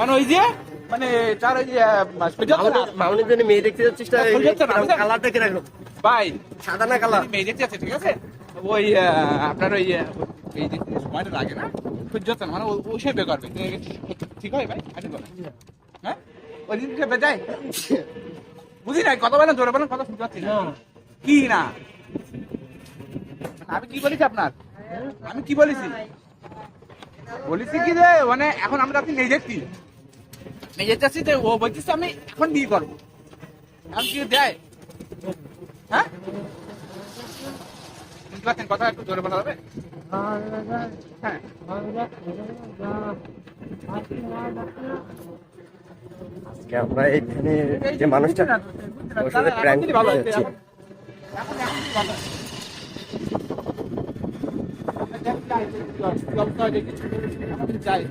কারণ ওই যে মানে তার ওই মামুনের জন্য মেয়ে দেখতে যাচ্ছিস কালার দেখে রাখো ভাই, সাদা না কালার মেয়ে দেখতে যাচ্ছে, ঠিক আছে? ওই আপনার ওই এই যে সময়টা লাগে না সহ্য হচ্ছে না, মানে ওই সে বে করবে, ঠিক হয় ভাই? আগে বলো, হ্যাঁ ওই দিন সে বেজায় বুঝি নাই, কথা বলেন, জোরে বলেন, কথা শুনতে পাচ্ছি না। কি না আমি কি বলেছি আপনার? আমি কি বলেছি? বলেছি কি যে মানে এখন আমরা আপনি নিয়ে যাচ্ছি, নিয়ে যেতে আসছি যে ও বলতেছে আমি এখন বিয়ে করবো, এখন কি দেয়? হ্যাঁ বুঝতে পারছেন? কথা একটু জোরে বলা হবে? হ্যাঁ আজকে আমরা এখানে যে মানুষটা ওর সাথে প্র্যাঙ্ক ভালো করতে হচ্ছে, যাচ্ছি এখন ভালো যাই